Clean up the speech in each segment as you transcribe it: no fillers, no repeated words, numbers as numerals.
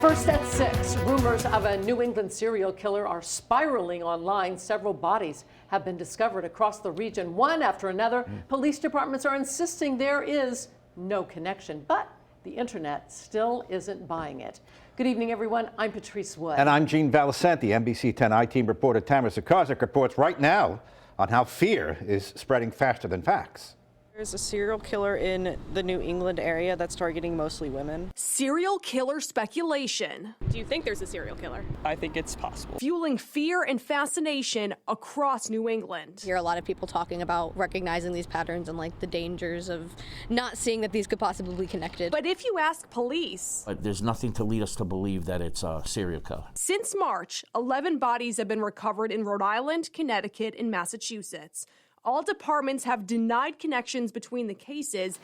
First at 6, rumors of a New England serial killer are spiraling online. Several bodies have been discovered across the region, one after another. Police departments are insisting there is no connection, but the internet still isn't buying it. Good evening, everyone. I'm Patrice Wood. And I'm Gene Valicenti. NBC 10 I-Team reporter Tamara Sakarczyk reports right now on how fear is spreading faster than facts. There's a serial killer in the New England area that's targeting mostly women. Serial killer speculation. Do you think there's a serial killer? I think it's possible. Fueling fear and fascination across New England. I hear a lot of people talking about recognizing these patterns and like the dangers of not seeing that these could possibly be connected. But if you ask police, there's nothing to lead us to believe that it's a serial killer. Since March, 11 bodies have been recovered in Rhode Island, Connecticut, and Massachusetts. All departments have denied connections between the cases,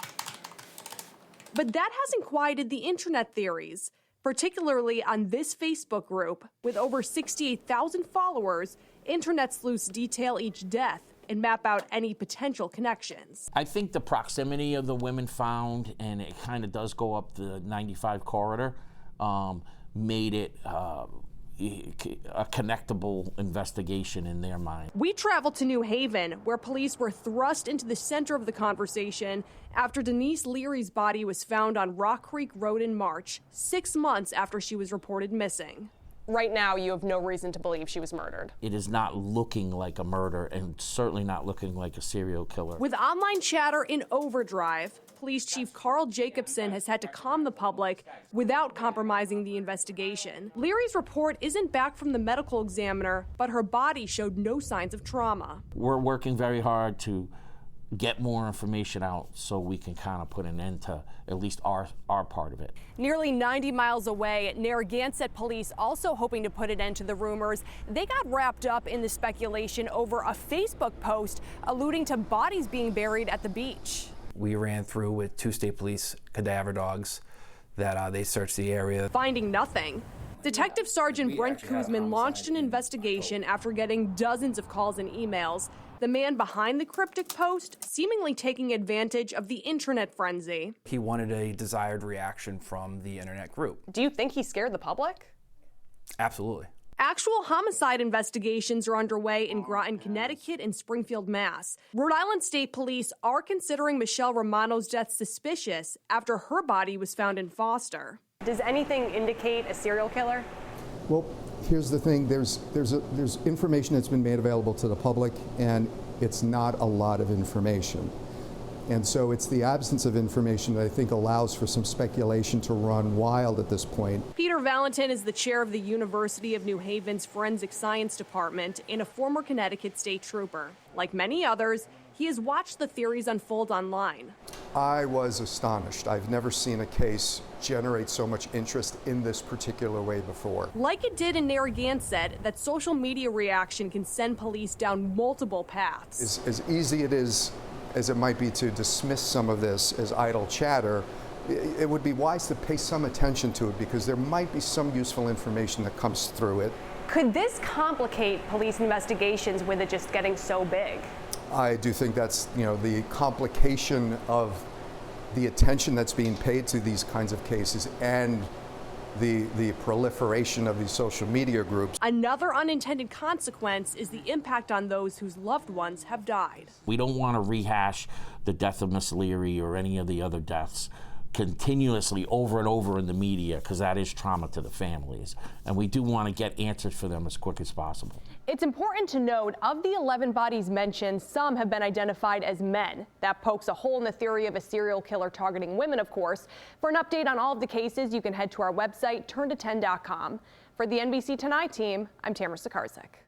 but that hasn't quieted the internet theories, particularly on this Facebook group. With over 68,000 followers, internet sleuths detail each death and map out any potential connections. I think the proximity of the women found, and it kind of does go up the 95 corridor, made it a connectable investigation in their mind. We traveled to New Haven, where police were thrust into the center of the conversation after Denise Leary's body was found on Rock Creek Road in March, 6 months after she was reported missing. Right now, you have no reason to believe she was murdered. It is not looking like a murder, and certainly not looking like a serial killer. With online chatter in overdrive, Police Chief Carl Jacobson has had to calm the public without compromising the investigation. Leary's report isn't back from the medical examiner, but her body showed no signs of trauma. We're working very hard to get more information out so we can kind of put an end to at least our part of it. Nearly 90 miles away, Narragansett police also hoping to put an end to the rumors. They got wrapped up in the speculation over a Facebook post alluding to bodies being buried at the beach. We ran through with 2 state police cadaver dogs that they searched the area. Finding nothing. Detective Sergeant Brent Kuzman launched an investigation after getting dozens of calls and emails. The man behind the cryptic post seemingly taking advantage of the internet frenzy. He wanted a desired reaction from the internet group. Do you think he scared the public? Absolutely. Actual homicide investigations are underway in Groton, Connecticut, and Springfield, Mass. Rhode Island State Police are considering Michelle Romano's death suspicious after her body was found in Foster. Does anything indicate a serial killer? Well, here's the thing. There's information that's been made available to the public, and it's not a lot of information. And so it's the absence of information that I think allows for some speculation to run wild at this point. Peter Valentin is the chair of the University of New Haven's Forensic Science Department and a former Connecticut state trooper. Like many others, he has watched the theories unfold online. I was astonished. I've never seen a case generate so much interest in this particular way before. Like it did in Narragansett, that social media reaction can send police down multiple paths. As easy it is as it might be to dismiss some of this as idle chatter, it would be wise to pay some attention to it because there might be some useful information that comes through it. Could this complicate police investigations with it just getting so big? I do think that's, the complication of the attention that's being paid to these kinds of cases and the proliferation of these social media groups. Another unintended consequence is the impact on those whose loved ones have died. We don't want to rehash the death of Miss Leary or any of the other deaths continuously over and over in the media, because that is trauma to the families. And we do want to get answers for them as quick as possible. It's important to note, of the 11 bodies mentioned, some have been identified as men. That pokes a hole in the theory of a serial killer targeting women, of course. For an update on all of the cases, you can head to our website, turnto10.com. For the NBC 10 I-Team, I'm Tamara Sakarczyk.